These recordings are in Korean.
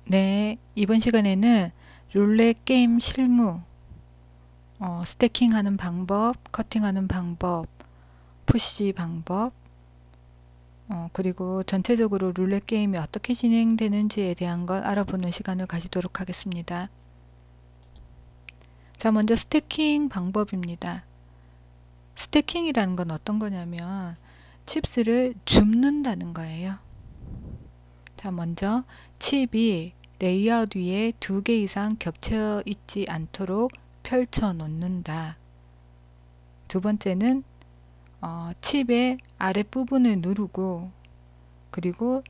네, 이번 시간에는 룰렛 게임 실무, 스태킹하는 방법, 커팅하는 방법, 푸시 방법, 그리고 전체적으로 룰렛 게임이 어떻게 진행되는지에 대한 걸 알아보는 시간을 가지도록 하겠습니다. 자, 먼저 스태킹 방법입니다. 스태킹이라는 건 어떤 거냐면 칩스를 줍는다는 거예요. 자, 먼저 칩이 레이아웃 위에 2개 이상 겹쳐 있지 않도록 펼쳐 놓는다. 두 번째는 칩의 아랫부분을 누르고 그리고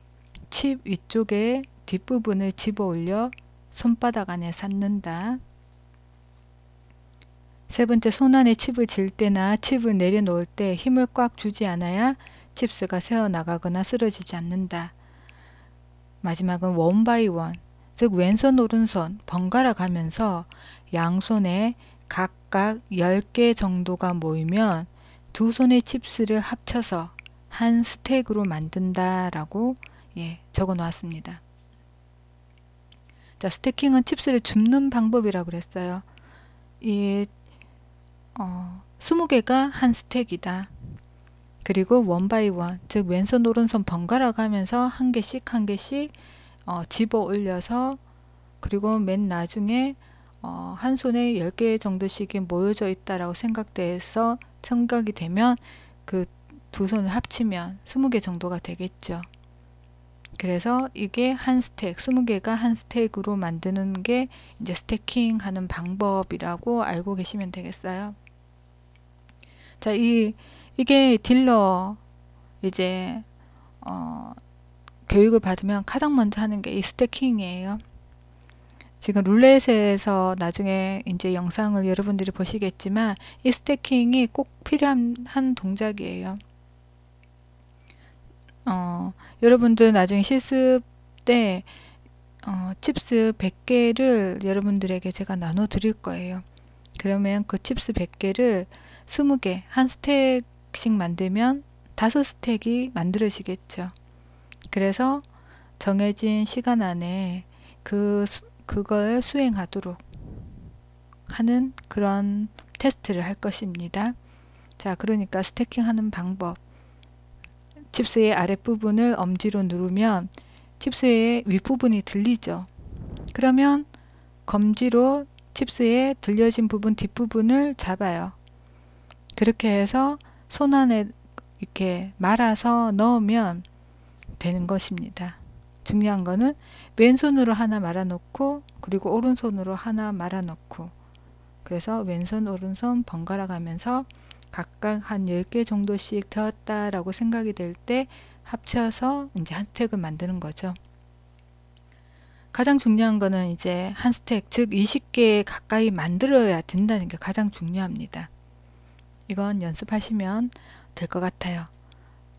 칩 위쪽에 뒷부분을 집어 올려 손바닥 안에 닿는다. 세 번째, 손 안에 칩을 쥘 때나 칩을 내려놓을 때 힘을 꽉 주지 않아야 칩스가 새어나가거나 쓰러지지 않는다. 마지막은 원 바이 원, 즉 왼손 오른손 번갈아 가면서 양손에 각각 10개 정도가 모이면 두 손의 칩스를 합쳐서 한 스택으로 만든다 라고 적어 놓았습니다. 자, 스태킹은 칩스를 줍는 방법이라고 그랬어요. 이 20개가 한 스택이다. 그리고 원 바이 원, 즉 왼손 오른손 번갈아 가면서 한 개씩 한 개씩 집어 올려서 그리고 맨 나중에 한 손에 10개 정도씩이 모여져 있다라고 생각이 되면 그 두 손을 합치면 20개 정도가 되겠죠. 그래서 이게 한 스택, 20개가 한 스택으로 만드는 게 이제 스태킹 하는 방법이라고 알고 계시면 되겠어요. 자, 이게 딜러 이제 교육을 받으면 가장 먼저 하는 게 이 스태킹이에요. 지금 룰렛에서 나중에 이제 영상을 여러분들이 보시겠지만 이 스태킹이 꼭 필요한 한 동작이에요. 여러분들 나중에 실습 때 칩스 100개를 여러분들에게 제가 나눠 드릴 거예요. 그러면 그 칩스 100개를 20개, 한 스택씩 만들면 5스택이 만들어지겠죠. 그래서 정해진 시간 안에 그걸 수행하도록 하는 그런 테스트를 할 것입니다. 자, 그러니까 스태킹 하는 방법. 칩스의 아랫부분을 엄지로 누르면 칩스의 윗부분이 들리죠. 그러면 검지로 칩스의 들려진 부분 뒷부분을 잡아요. 그렇게 해서 손 안에 이렇게 말아서 넣으면 되는 것입니다. 중요한 거는 왼손으로 하나 말아 놓고 그리고 오른손으로 하나 말아 놓고 그래서 왼손 오른손 번갈아 가면서 각각 한 10개 정도씩 되었다라고 생각이 될 때 합쳐서 이제 한 스택을 만드는 거죠. 가장 중요한 거는 이제 한 스택, 즉 20개 가까이 만들어야 된다는 게 가장 중요합니다. 이건 연습하시면 될 것 같아요.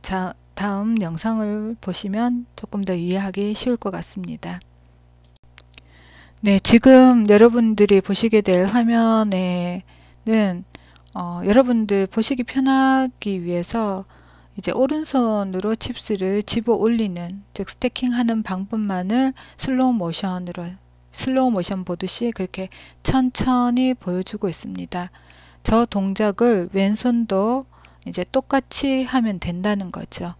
자, 다음 영상을 보시면 조금 더 이해하기 쉬울 것 같습니다. 네, 지금 여러분들이 보시게 될 화면에는 여러분들 보시기 편하기 위해서 이제 오른손으로 칩스를 집어 올리는, 즉 스태킹 하는 방법만을 슬로우 모션 보듯이 그렇게 천천히 보여주고 있습니다. 저 동작을 왼손도 이제 똑같이 하면 된다는 거죠.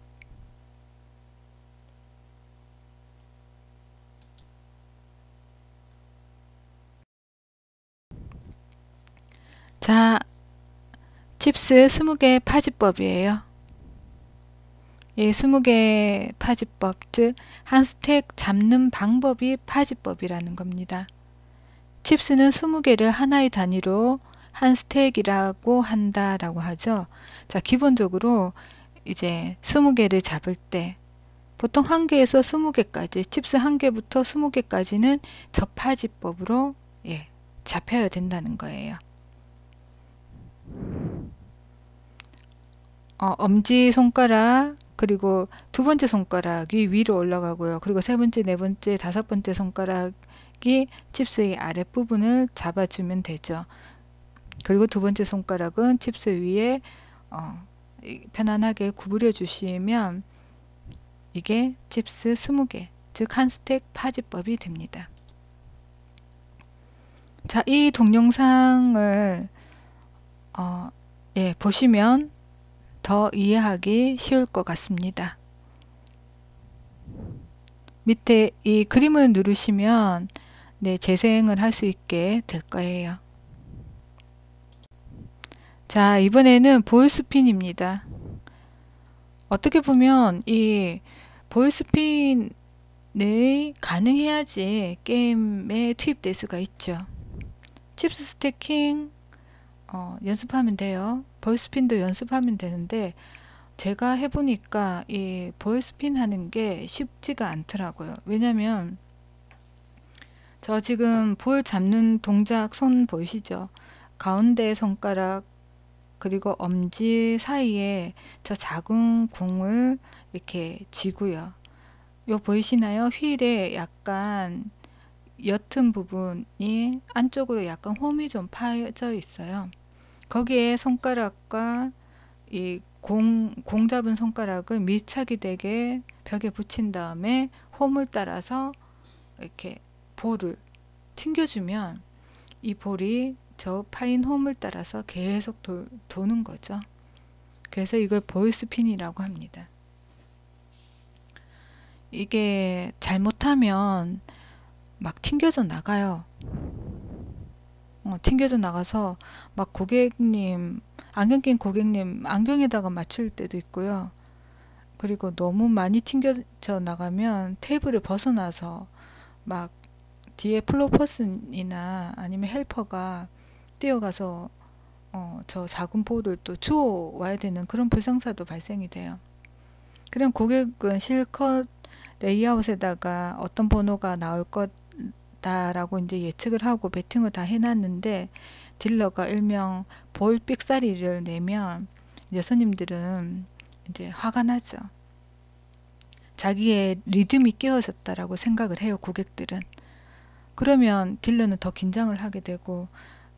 자, 칩스 20개 파지법이에요. 이 20개 파지법, 즉 한 스택 잡는 방법이 파지법이라는 겁니다. 칩스는 20개를 하나의 단위로 한 스택이라고 한다라고 하죠. 자, 기본적으로 이제 20개를 잡을 때 보통 1개에서 20개까지, 칩스 1개부터 20개까지는 저 파지법으로 잡혀야 된다는 거예요. 엄지손가락 그리고 두 번째 손가락이 위로 올라가고요. 그리고 세 번째, 네 번째, 다섯 번째 손가락이 칩스의 아랫부분을 잡아주면 되죠. 그리고 두 번째 손가락은 칩스 위에 편안하게 구부려 주시면 이게 칩스 20개, 즉 한 스택 파지법이 됩니다. 자, 이 동영상을 보시면 더 이해하기 쉬울 것 같습니다. 밑에 이 그림을 누르시면 재생을 할 수 있게 될 거예요. 자, 이번에는 볼 스핀입니다. 어떻게 보면 이 볼 스핀이 가능해야지 게임에 투입될 수가 있죠. 칩스 스태킹 연습하면 돼요. 볼 스핀도 연습하면 되는데 제가 해보니까 이 볼 스핀 하는 게 쉽지가 않더라고요. 왜냐면 저 지금 볼 잡는 동작 손 보이시죠? 가운데 손가락 그리고 엄지 사이에 저 작은 공을 이렇게 쥐고요. 요 보이시나요? 휠에 약간 옅은 부분이 안쪽으로 약간 홈이 좀 파져 있어요. 거기에 손가락과 이 공 잡은 손가락을 밀착이 되게 벽에 붙인 다음에 홈을 따라서 이렇게 볼을 튕겨주면 이 볼이 저 파인 홈을 따라서 계속 도는 거죠. 그래서 이걸 볼 스핀이라고 합니다. 이게 잘못하면 막 튕겨져 나가요. 튕겨져 나가서 막 고객님, 안경 낀 고객님 안경에다가 맞출 때도 있고요. 그리고 너무 많이 튕겨져 나가면 테이블을 벗어나서 막 뒤에 플로퍼슨이나 아니면 헬퍼가 뛰어가서 저 작은 볼을 또 주워 와야 되는 그런 불상사도 발생이 돼요. 그럼 고객은 실컷 레이아웃에다가 어떤 번호가 나올 거다라고 이제 예측을 하고 베팅을 다 해놨는데 딜러가 일명 볼 삑사리를 내면 이제 손님들은 이제 화가 나죠. 자기의 리듬이 깨어졌다라고 생각을 해요, 고객들은. 그러면 딜러는 더 긴장을 하게 되고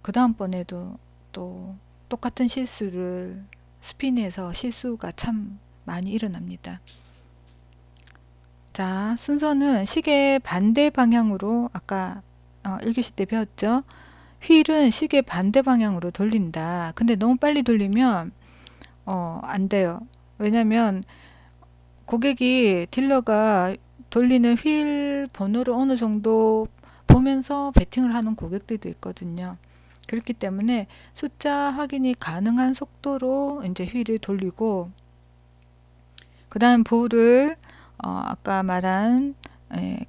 그 다음번에도 또 똑같은 실수를 스핀에서 실수가 참 많이 일어납니다. 자, 순서는 시계 반대 방향으로 아까 1교시 때 배웠죠. 휠은 시계 반대 방향으로 돌린다. 근데 너무 빨리 돌리면 안 돼요. 왜냐면 고객이 딜러가 돌리는 휠 번호를 어느 정도 보면서 베팅을 하는 고객들도 있거든요. 그렇기 때문에 숫자 확인이 가능한 속도로 이제 휠을 돌리고 그 다음 볼을 아까 말한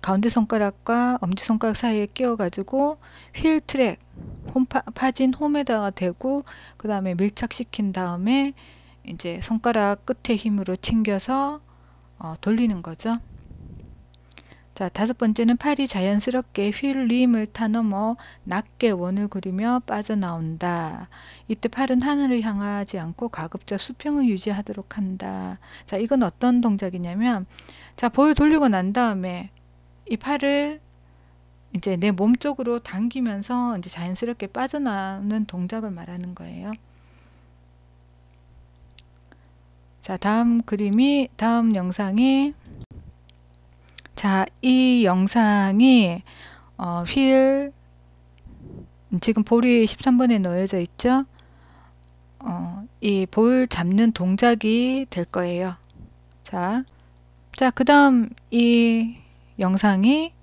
가운데 손가락과 엄지손가락 사이에 끼워 가지고 휠 트랙 파진 홈에다가 대고 그 다음에 밀착시킨 다음에 이제 손가락 끝에 힘으로 튕겨서 돌리는 거죠. 자, 다섯 번째는 팔이 자연스럽게 휠 림을 타넘어 낮게 원을 그리며 빠져나온다. 이때 팔은 하늘을 향하지 않고 가급적 수평을 유지하도록 한다. 자, 이건 어떤 동작이냐면 자, 볼 돌리고 난 다음에 이 팔을 이제 내 몸 쪽으로 당기면서 이제 자연스럽게 빠져나오는 동작을 말하는 거예요. 자, 다음 영상이 자, 이 영상이 휠 지금 볼이 13번에 놓여져 있죠. 이 볼 잡는 동작이 될 거예요. 자, 그 다음 이 영상이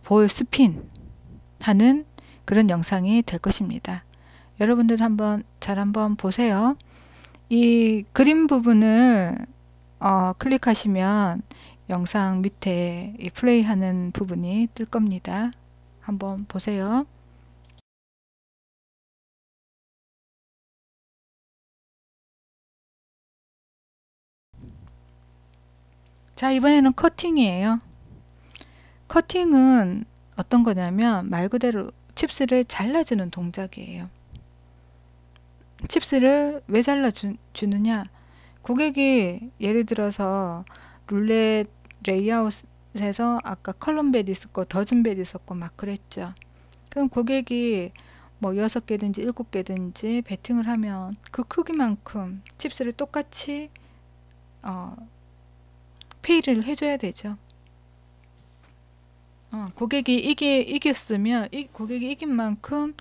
볼 스핀 하는 그런 영상이 될 것입니다. 여러분들 한번 보세요. 이 그림 부분을 클릭하시면 영상 밑에 이 플레이 하는 부분이 뜰 겁니다. 한번 보세요. 자, 이번에는 커팅이에요. 커팅은 어떤 거냐면 말 그대로 칩스를 잘라주는 동작이에요. 칩스를 왜 잘라주느냐? 고객이 예를 들어서 룰렛 레이아웃에서 아까 컬럼 벳 있었고 더즌 벳 있었고 막 그랬죠. 그럼 고객이 뭐 6개든지 7개든지 베팅을 하면 그 크기만큼 칩스를 똑같이 페이를 해줘야 되죠. 고객이 이겼으면 고객이 이긴 만큼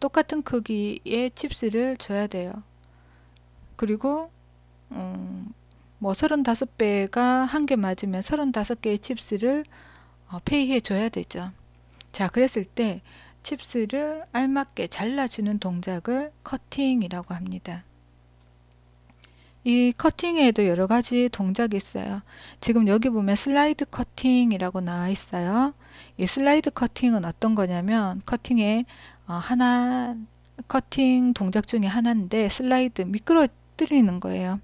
똑같은 크기의 칩스를 줘야 돼요. 그리고 뭐 35배가 한 개 맞으면 35개의 칩스를 페이해 줘야 되죠. 자, 그랬을 때 칩스를 알맞게 잘라주는 동작을 커팅이라고 합니다. 이 커팅에도 여러 가지 동작이 있어요. 지금 여기 보면 슬라이드 커팅이라고 나와 있어요. 이 슬라이드 커팅은 어떤 거냐면 커팅의 커팅 동작 중에 하나인데 슬라이드 미끄러뜨리는 거예요.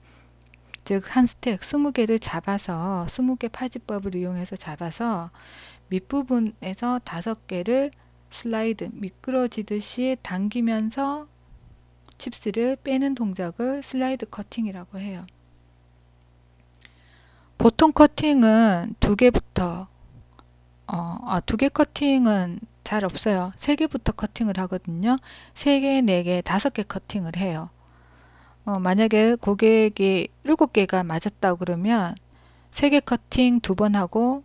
즉 한 스택 20개를 잡아서 20개 파지법을 이용해서 잡아서 밑부분에서 5개를 슬라이드 미끄러지듯이 당기면서 칩스를 빼는 동작을 슬라이드 커팅이라고 해요. 보통 커팅은 2개부터 2개 커팅은 잘 없어요. 3개부터 커팅을 하거든요. 3개, 4개, 5개 커팅을 해요. 만약에 고객이 7개가 맞았다고 그러면 3개 커팅 2번 하고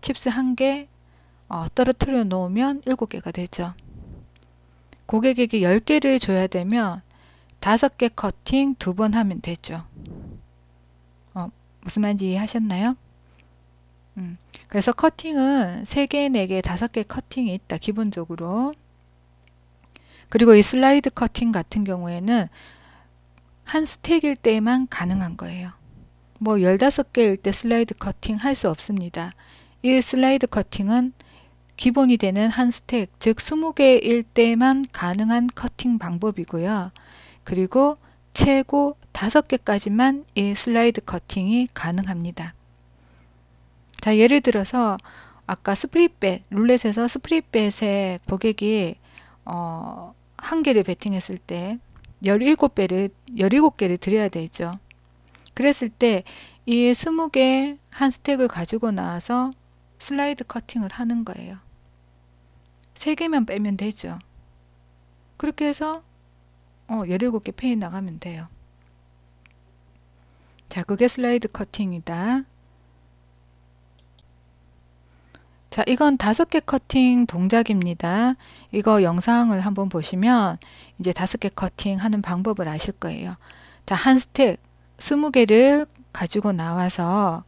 칩스 1개 떨어뜨려 놓으면 7개가 되죠. 고객에게 10개를 줘야 되면 5개 커팅 2번 하면 되죠. 무슨 말인지 이해하셨나요? 그래서 커팅은 3개, 4개, 5개 커팅이 있다. 기본적으로. 그리고 이 슬라이드 커팅 같은 경우에는 한 스택일 때만 가능한 거예요. 뭐 15개일 때 슬라이드 커팅 할 수 없습니다. 이 슬라이드 커팅은 기본이 되는 한 스택, 즉 20개일 때만 가능한 커팅 방법이고요. 그리고 최고 5개까지만 이 슬라이드 커팅이 가능합니다. 자, 예를 들어서 아까 스프릿뱃, 룰렛에서 스프릿뱃에 고객이 1개를 베팅했을 때 17개를 드려야 되죠. 그랬을 때 이 20개 한 스택을 가지고 나와서 슬라이드 커팅을 하는 거예요. 3개만 빼면 되죠. 그렇게 해서 17개 페이 나가면 돼요. 자, 그게 슬라이드 커팅이다. 자, 이건 5개 커팅 동작입니다. 이거 영상을 한번 보시면 이제 5개 커팅 하는 방법을 아실 거예요. 자, 한 스택 20개를 가지고 나와서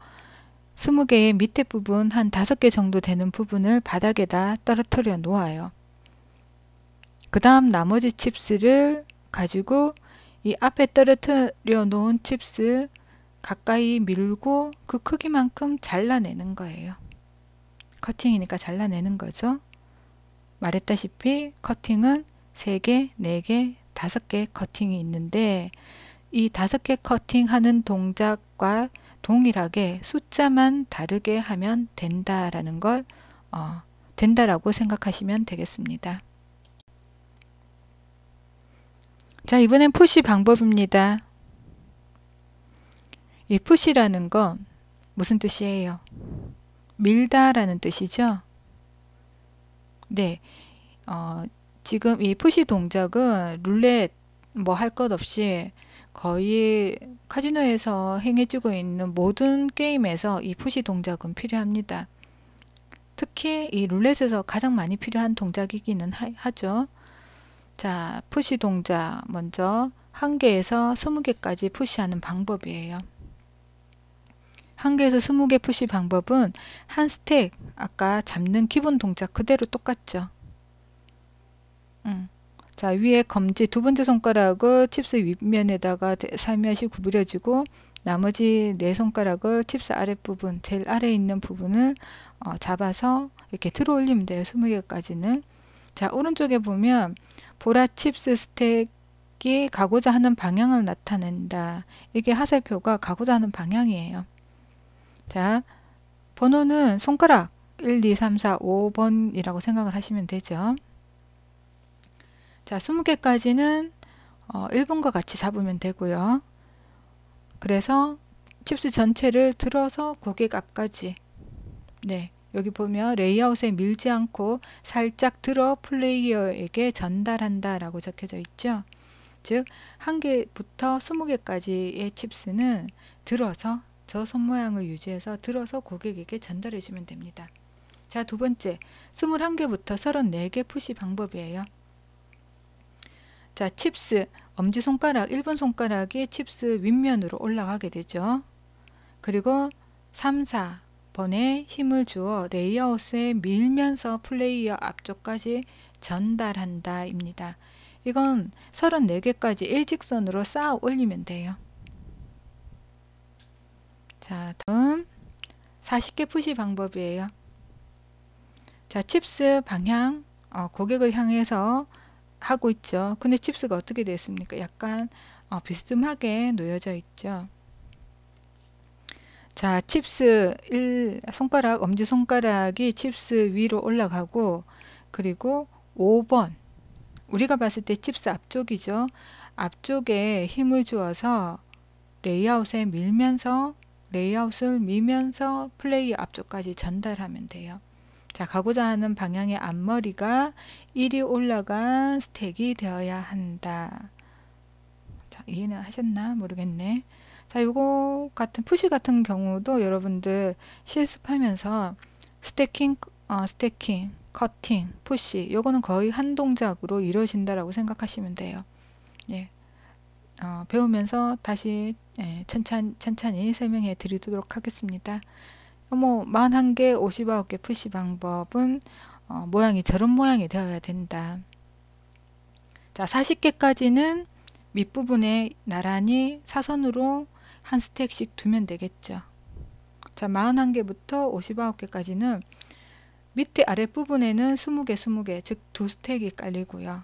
20개의 밑에 부분 한 5개 정도 되는 부분을 바닥에다 떨어뜨려 놓아요. 그 다음 나머지 칩스를 가지고 이 앞에 떨어뜨려 놓은 칩스 가까이 밀고 그 크기만큼 잘라내는 거예요. 커팅이니까 잘라내는 거죠. 말했다시피 커팅은 3개, 4개, 5개 커팅이 있는데 이 5개 커팅하는 동작과 동일하게 숫자만 다르게 하면 된다라는 걸 된다라고 생각하시면 되겠습니다. 자, 이번엔 푸시 방법입니다. 이 푸시라는 건 무슨 뜻이에요? 밀다라는 뜻이죠. 네, 지금 이 푸시 동작은 룰렛 뭐 할 것 없이 거의 카지노에서 행해지고 있는 모든 게임에서 이 푸시 동작은 필요합니다. 특히 이 룰렛에서 가장 많이 필요한 동작이기는 하죠. 자, 푸시 동작 먼저 1개에서 20개까지 푸시하는 방법이에요. 1개에서 20개 푸시 방법은 한 스택 아까 잡는 기본 동작 그대로 똑같죠. 자, 위에 검지 2번째 손가락을 칩스 윗면에다가 살며시 구부려주고 나머지 4손가락을 칩스 아랫부분, 제일 아래에 있는 부분을 잡아서 이렇게 들어 올리면 돼요. 20개까지는. 자, 오른쪽에 보면 보라 칩스 스택이 가고자 하는 방향을 나타낸다. 이게 화살표가 가고자 하는 방향이에요. 자, 번호는 손가락 1, 2, 3, 4, 5번이라고 생각을 하시면 되죠. 자, 20개까지는 1번과 같이 잡으면 되고요. 그래서 칩스 전체를 들어서 고객 앞까지, 네, 여기 보면 레이아웃에 밀지 않고 살짝 들어 플레이어에게 전달한다 라고 적혀져 있죠. 즉 1개부터 20개까지의 칩스는 들어서 저 손 모양을 유지해서 들어서 고객에게 전달해 주면 됩니다. 자, 두 번째, 21개부터 34개 푸시 방법이에요. 자, 칩스, 엄지손가락, 1번 손가락이 칩스 윗면으로 올라가게 되죠. 그리고 3, 4번에 힘을 주어 레이아웃에 밀면서 플레이어 앞쪽까지 전달한다 입니다. 이건 34개까지 일직선으로 쌓아 올리면 돼요. 자, 다음 40개 푸시 방법이에요. 자, 칩스 방향, 고객을 향해서 하고 있죠. 근데 칩스가 어떻게 됐습니까? 약간 비스듬하게 놓여져 있죠. 자, 칩스 손가락, 엄지손가락이 칩스 위로 올라가고, 그리고 5번, 우리가 봤을 때 칩스 앞쪽이죠. 앞쪽에 힘을 주어서 레이아웃을 밀면서 플레이어 앞쪽까지 전달하면 돼요. 자, 가고자 하는 방향의 앞머리가 1이 올라간 스택이 되어야 한다. 자, 이해는 하셨나 모르겠네. 자, 요거 같은 푸시 같은 경우도 여러분들 실습하면서 스태킹, 커팅, 푸시, 요거는 거의 한 동작으로 이루어진다라고 생각하시면 돼요. 예. 배우면서 다시 천천히 설명해 드리도록 하겠습니다. 41개, 59개 푸시 방법은 모양이 저런 모양이 되어야 된다. 자, 40개까지는 밑부분에 나란히 사선으로 한 스택씩 두면 되겠죠. 자, 41개부터 59개까지는 밑에 아랫부분에는 20개, 즉 2스택이 깔리고요.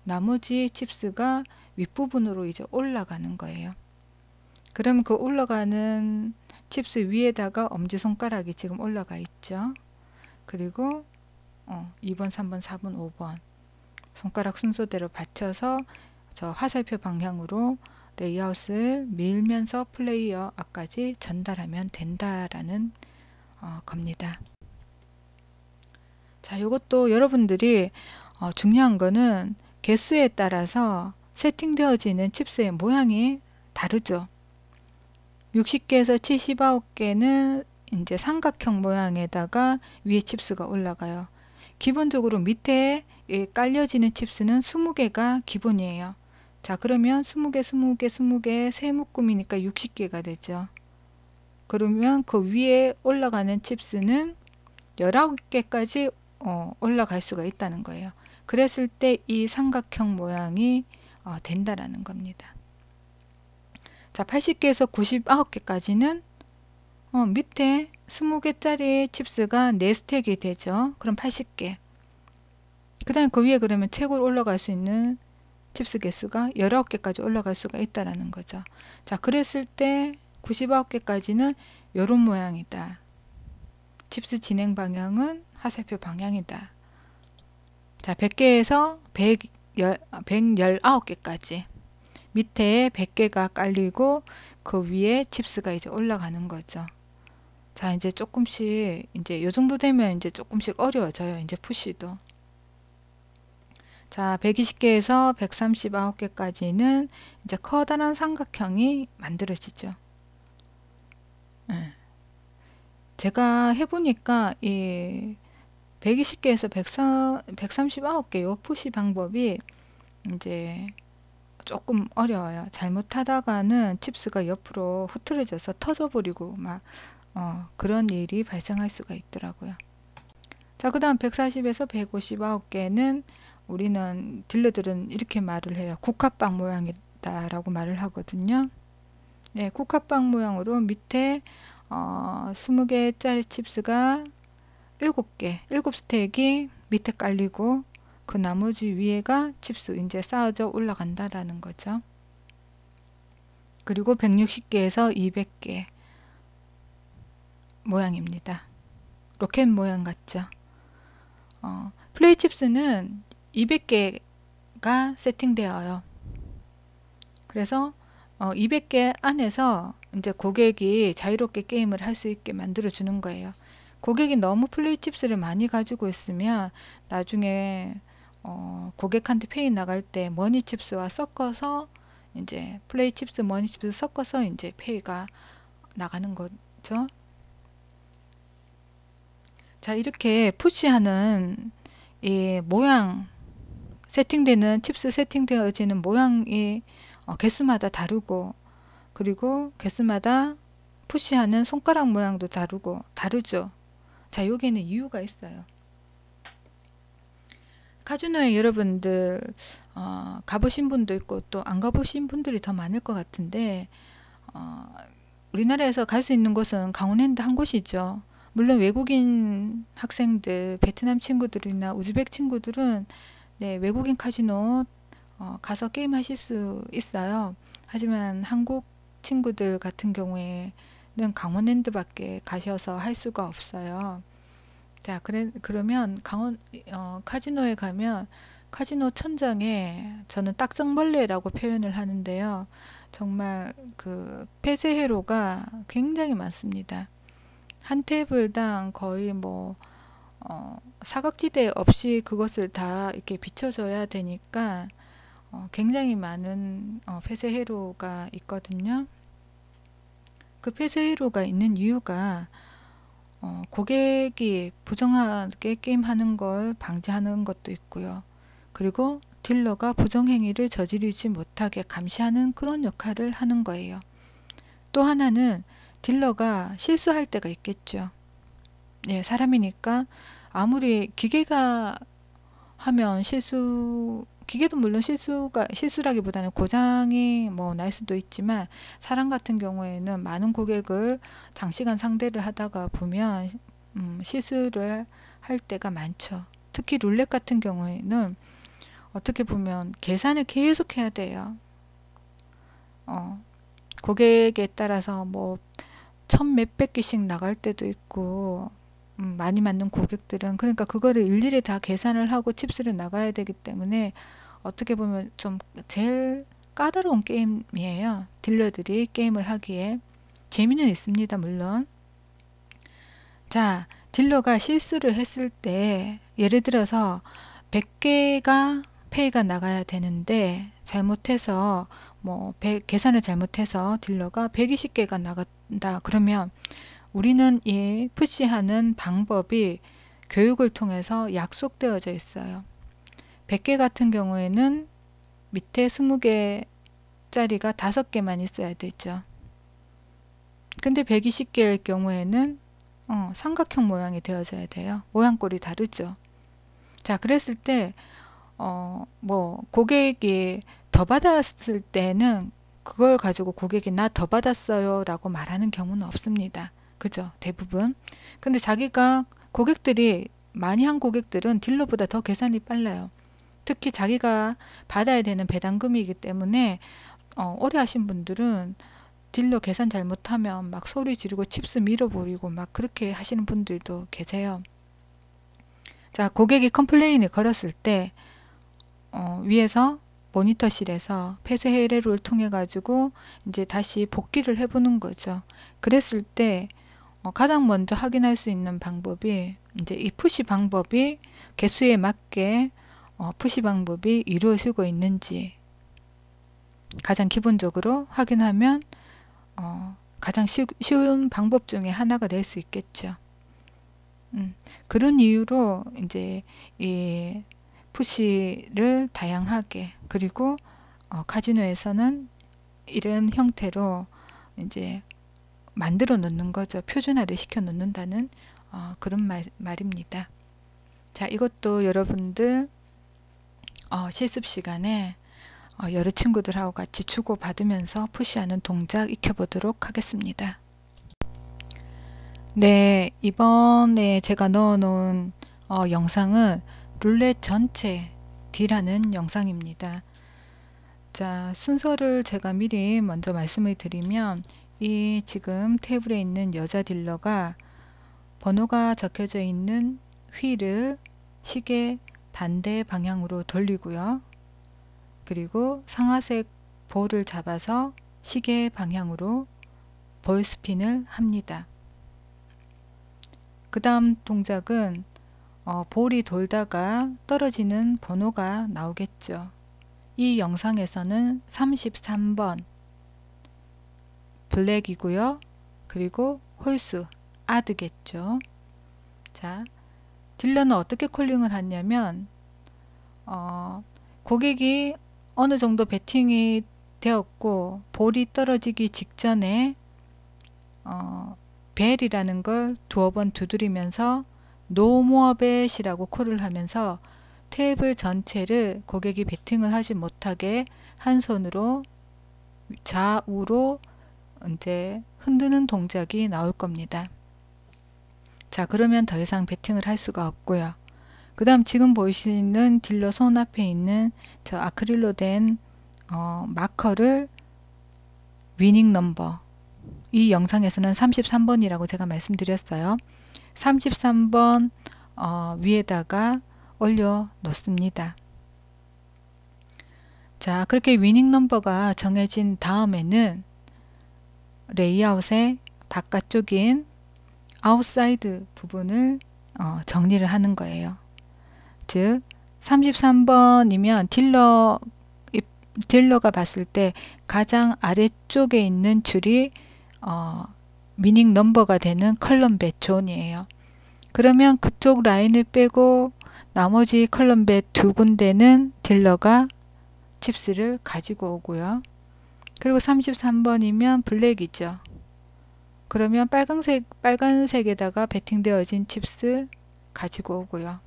나머지 칩스가 윗부분으로 이제 올라가는 거예요. 그럼 그 올라가는 칩스 위에다가 엄지손가락이 지금 올라가 있죠. 그리고 2번, 3번, 4번, 5번 손가락 순서대로 받쳐서 저 화살표 방향으로 레이아웃을 밀면서 플레이어 앞까지 전달하면 된다라는 겁니다. 자, 이것도 여러분들이 중요한 거는 개수에 따라서 세팅되어지는 칩스의 모양이 다르죠. 60개에서 79개는 이제 삼각형 모양에다가 위에 칩스가 올라가요. 기본적으로 밑에 깔려지는 칩스는 20개가 기본이에요. 자, 그러면 20개 세 묶음이니까 60개가 되죠. 그러면 그 위에 올라가는 칩스는 19개까지 올라갈 수가 있다는 거예요. 그랬을 때 이 삼각형 모양이 된다라는 겁니다. 자, 80개에서 99개까지는 밑에 20개짜리 칩스가 4스택이 되죠. 그럼 80개. 그 다음에 그 위에 그러면 최고로 올라갈 수 있는 칩스 개수가 19개까지 올라갈 수가 있다라는 거죠. 자, 그랬을 때 99개까지는 이런 모양이다. 칩스 진행 방향은 화살표 방향이다. 자, 100개에서 119개까지 밑에 100개가 깔리고 그 위에 칩스가 이제 올라가는 거죠. 자, 이제 조금씩 이제 요 정도 되면 이제 조금씩 어려워져요. 이제 푸시도. 자, 120개에서 139개까지는 이제 커다란 삼각형이 만들어지죠. 제가 해보니까 이 120개에서 139개 요 푸시 방법이 이제 조금 어려워요. 잘못하다가는 칩스가 옆으로 흐트러져서 터져버리고 막 그런 일이 발생할 수가 있더라고요. 자, 그 다음 140에서 159개는 우리는 딜러들은 이렇게 말을 해요. 국화빵 모양이다 라고 말을 하거든요. 네, 국화빵 모양으로 밑에 20개짜리 칩스가 7개, 7스택이 밑에 깔리고 그 나머지 위에가 칩스 이제 쌓아져 올라간다라는 거죠. 그리고 160개에서 200개 모양입니다. 로켓 모양 같죠. 플레이 칩스는 200개가 세팅되어요. 그래서 200개 안에서 이제 고객이 자유롭게 게임을 할 수 있게 만들어 주는 거예요. 고객이 너무 플레이 칩스를 많이 가지고 있으면 나중에 고객한테 페이 나갈 때 머니 칩스와 섞어서 이제 플레이 칩스, 머니 칩스 섞어서 이제 페이가 나가는 거죠. 자, 이렇게 푸시하는 이 모양, 세팅되는 칩스 세팅되어지는 모양이 개수마다 다르고, 그리고 개수마다 푸시하는 손가락 모양도 다르죠. 자, 여기에는 이유가 있어요. 카지노에 여러분들 가보신 분도 있고 또 안 가보신 분들이 더 많을 것 같은데, 우리나라에서 갈 수 있는 곳은 강원랜드 한 곳이죠. 물론 외국인 학생들, 베트남 친구들이나 우즈벡 친구들은 네, 외국인 카지노 가서 게임하실 수 있어요. 하지만 한국 친구들 같은 경우에는 강원랜드밖에 가셔서 할 수가 없어요. 자, 그러면 카지노에 가면 카지노 천장에 저는 딱정벌레라고 표현을 하는데요. 정말 그 폐쇄 회로가 굉장히 많습니다. 한 테이블당 거의 뭐 사각지대 없이 그것을 다 이렇게 비춰줘야 되니까 굉장히 많은 폐쇄 회로가 있거든요. 그 폐쇄 회로가 있는 이유가 고객이 부정하게 게임하는 걸 방지하는 것도 있고요. 그리고 딜러가 부정행위를 저지르지 못하게 감시하는 그런 역할을 하는 거예요. 또 하나는 딜러가 실수할 때가 있겠죠. 네, 사람이니까 아무리 기계가 하면 기계도 물론 실수라기보다는 고장이 뭐 날 수도 있지만, 사람 같은 경우에는 많은 고객을 장시간 상대를 하다가 보면 실수를 할 때가 많죠. 특히 룰렛 같은 경우에는 어떻게 보면 계산을 계속 해야 돼요. 고객에 따라서 뭐 몇백 개씩 나갈 때도 있고, 많이 맞는 고객들은 그러니까 그거를 일일이 다 계산을 하고 칩스를 나가야 되기 때문에 어떻게 보면 좀 제일 까다로운 게임이에요. 딜러들이 게임을 하기에. 재미는 있습니다, 물론. 자, 딜러가 실수를 했을 때 예를 들어서 100개가 페이가 나가야 되는데 잘못해서 계산을 잘못해서 딜러가 120개가 나간다. 그러면 우리는 이 푸시하는 방법이 교육을 통해서 약속되어져 있어요. 100개 같은 경우에는 밑에 20개짜리가 5개만 있어야 되죠. 근데 120개일 경우에는 삼각형 모양이 되어져야 돼요. 모양꼴이 다르죠. 자, 그랬을 때 고객이 더 받았을 때는 그걸 가지고 고객이 나 더 받았어요 라고 말하는 경우는 없습니다. 그죠? 대부분. 근데 고객들이 많이 한 고객들은 딜러보다 더 계산이 빨라요. 특히 자기가 받아야 되는 배당금이기 때문에 오래 하신 분들은 딜러 계산 잘못하면 막 소리 지르고 칩스 밀어버리고 막 그렇게 하시는 분들도 계세요. 자, 고객이 컴플레인을 걸었을 때 위에서 모니터실에서 폐쇄 회로를 통해 가지고 이제 다시 복귀를 해보는 거죠. 그랬을 때 가장 먼저 확인할 수 있는 방법이 이제 이 푸시 방법이 개수에 맞게 푸시 방법이 이루어지고 있는지 가장 기본적으로 확인하면 가장 쉬운 방법 중에 하나가 될 수 있겠죠. 그런 이유로 이제 이 푸시를 다양하게, 그리고 카지노에서는 이런 형태로 이제 만들어 놓는 거죠. 표준화를 시켜 놓는다는 그런 말입니다. 자, 이것도 여러분들 실습 시간에 여러 친구들하고 같이 주고받으면서 푸시하는 동작 익혀보도록 하겠습니다. 네, 이번에 제가 넣어놓은 영상은 룰렛 전체 D라는 영상입니다. 자, 순서를 제가 미리 먼저 말씀을 드리면, 이 지금 테이블에 있는 여자 딜러가 번호가 적혀져 있는 휠을 시계 반대 방향으로 돌리고요. 그리고 상하색 볼을 잡아서 시계 방향으로 볼 스핀을 합니다. 그 다음 동작은 볼이 돌다가 떨어지는 번호가 나오겠죠. 이 영상에서는 33번 블랙이고요. 그리고 홀수 아드겠죠. 자, 딜러는 어떻게 콜링을 하냐면 고객이 어느 정도 베팅이 되었고 볼이 떨어지기 직전에 벨이라는 걸 두어 번 두드리면서 No more bet이라고 콜을 하면서 테이블 전체를 고객이 베팅을 하지 못하게 한 손으로 좌우로 이제 흔드는 동작이 나올 겁니다. 자, 그러면 더 이상 베팅을 할 수가 없고요. 그 다음 지금 보시는 딜러 손 앞에 있는 저 아크릴로 된 마커를 위닝 넘버, 이 영상에서는 33번이라고 제가 말씀드렸어요. 33번 위에다가 올려 놓습니다. 자, 그렇게 위닝 넘버가 정해진 다음에는 레이아웃의 바깥쪽인 아웃사이드 부분을 정리를 하는 거예요. 즉 33번이면 딜러가 봤을 때 가장 아래쪽에 있는 줄이 미닝 넘버가 되는 컬럼 벳 존이에요. 그러면 그쪽 라인을 빼고 나머지 컬럼 벳 두 군데는 딜러가 칩스를 가지고 오고요. 그리고 33번이면 블랙이죠. 그러면 빨간색에다가 베팅되어진 칩스 가지고 오고요.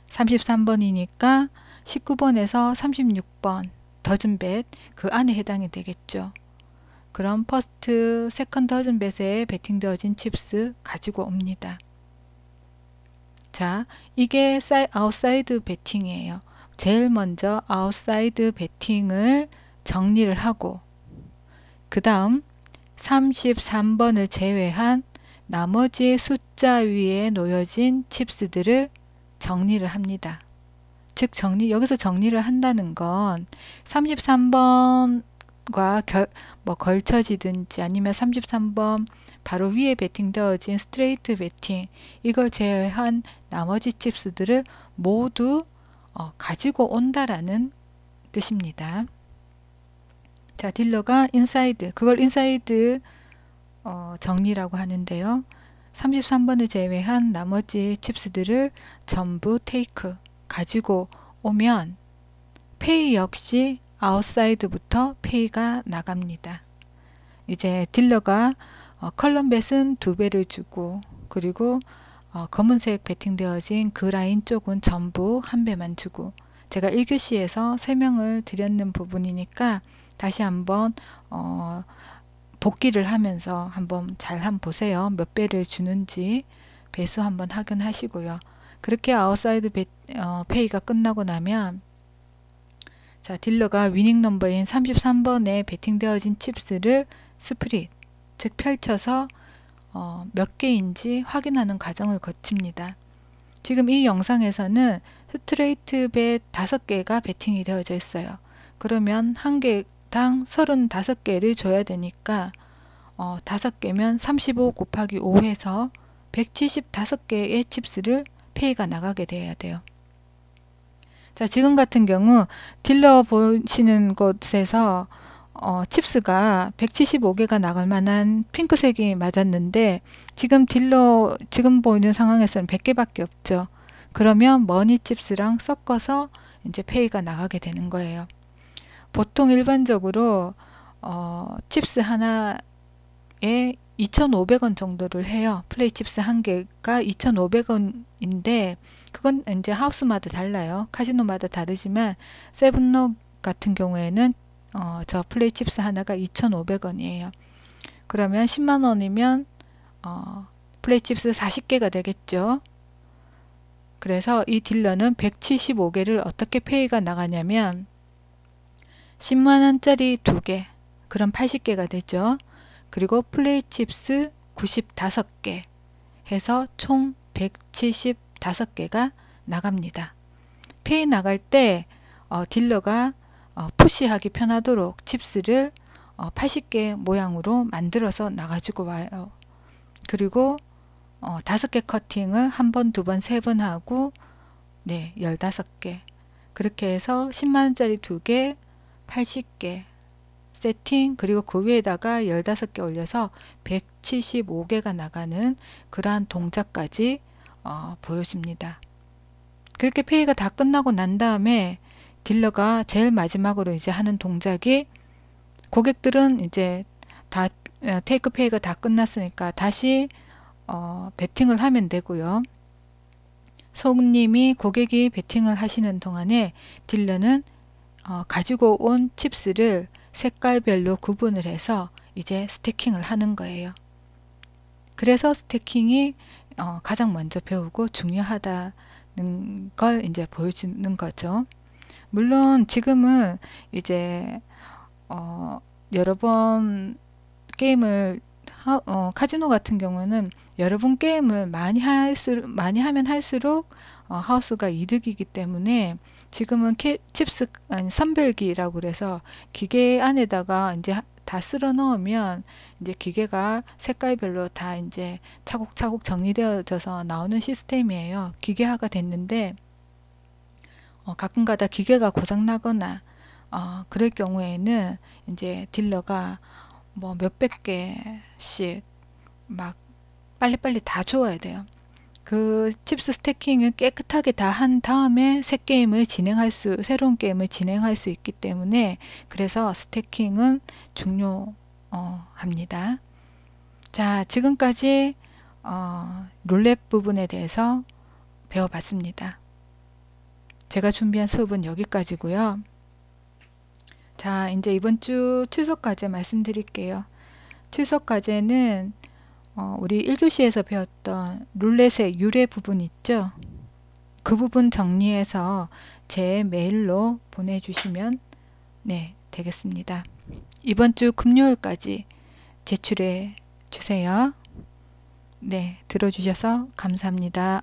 33번이니까 19번에서 36번 더즌벳 그 안에 해당이 되겠죠. 그럼 퍼스트, 세컨 더즌벳에 베팅되어진 칩스 가지고 옵니다. 자, 이게 아웃사이드 베팅이에요. 제일 먼저 아웃사이드 베팅을 정리를 하고 그 다음 33번을 제외한 나머지 숫자 위에 놓여진 칩스들을 정리를 합니다. 즉 여기서 정리를 한다는 건 33번과 걸쳐지든지 아니면 33번 바로 위에 베팅되어진 스트레이트 베팅 이걸 제외한 나머지 칩스들을 모두 가지고 온다라는 뜻입니다. 자, 딜러가 인사이드, 그걸 인사이드 정리라고 하는데요. 33번을 제외한 나머지 칩스들을 전부 테이크 가지고 오면 페이 역시 아웃사이드부터 페이가 나갑니다. 이제 딜러가 컬럼벳은 2배를 주고 그리고 검은색 베팅되어진 그 라인 쪽은 전부 1배만 주고 제가 1교시에서 설명을 드렸는 부분이니까 다시 한번 복기를 하면서 한번 보세요. 몇 배를 주는지 배수 한번 확인하시고요. 그렇게 아웃사이드 페이가 끝나고 나면 자, 딜러가 위닝 넘버인 33번에 베팅되어진 칩스를 스프릿, 즉 펼쳐서 몇 개인지 확인하는 과정을 거칩니다. 지금 이 영상에서는 스트레이트 벳 5개가 베팅이 되어져 있어요. 그러면 한 개당 35개를 줘야 되니까 5개면 35 곱하기 5 해서 175개의 칩스를 페이가 나가게 돼야 돼요. 자, 지금 같은 경우 딜러 보시는 곳에서 칩스가 175개가 나갈 만한 핑크색이 맞았는데 지금 보이는 상황에서는 100개밖에 없죠. 그러면 머니 칩스랑 섞어서 이제 페이가 나가게 되는 거예요. 보통 일반적으로 칩스 하나에 2,500원 정도를 해요. 플레이 칩스 한 개가 2,500원인데 그건 이제 하우스마다 달라요. 카지노마다 다르지만 세븐록 같은 경우에는 저 플레이 칩스 하나가 2,500원이에요. 그러면 10만원이면 플레이 칩스 40개가 되겠죠. 그래서 이 딜러는 175개를 어떻게 페이가 나가냐면 10만원짜리 2개, 그럼 80개가 되죠. 그리고 플레이 칩스 95개 해서 총 175개가 나갑니다. 페이 나갈 때 딜러가 푸시하기 편하도록 칩스를 80개 모양으로 만들어서 나가지고 와요. 그리고 5개 커팅을 한 번, 두 번, 세 번 하고 15개. 그렇게 해서 10만원짜리 2개, 80개 세팅, 그리고 그 위에다가 15개 올려서 175개가 나가는 그러한 동작까지 보여줍니다. 그렇게 페이가 다 끝나고 난 다음에 딜러가 제일 마지막으로 이제 하는 동작이, 고객들은 이제 다 테이크 페이가 다 끝났으니까 다시 베팅을 하면 되고요. 손님이, 고객이 베팅을 하시는 동안에 딜러는 가지고 온 칩스를 색깔별로 구분을 해서 이제 스태킹을 하는 거예요. 그래서 스태킹이 가장 먼저 배우고 중요하다는 걸 이제 보여주는 거죠. 물론 지금은 이제 여러 번 게임을 카지노 같은 경우는 여러 번 게임을 많이 하면 할수록 하우스가 이득이기 때문에 지금은 칩스 선별기라고 그래서 기계 안에다가 이제 다 쓸어 넣으면 이제 기계가 색깔별로 다 이제 차곡차곡 정리되어져서 나오는 시스템이에요. 기계화가 됐는데 가끔가다 기계가 고장 나거나 그럴 경우에는 이제 딜러가 뭐 몇백 개씩 막 빨리빨리 다 주어야 돼요. 그 칩스 스태킹을 깨끗하게 다 한 다음에 새로운 게임을 진행할 수 있기 때문에, 그래서 스태킹은 중요합니다. 자, 지금까지 룰렛 부분에 대해서 배워봤습니다. 제가 준비한 수업은 여기까지고요. 자, 이제 이번 주 출석 과제 말씀드릴게요. 출석 과제는 우리 1교시에서 배웠던 룰렛의 유래 부분 있죠? 그 부분 정리해서 제 메일로 보내주시면 되겠습니다. 이번 주 금요일까지 제출해 주세요. 네, 들어주셔서 감사합니다.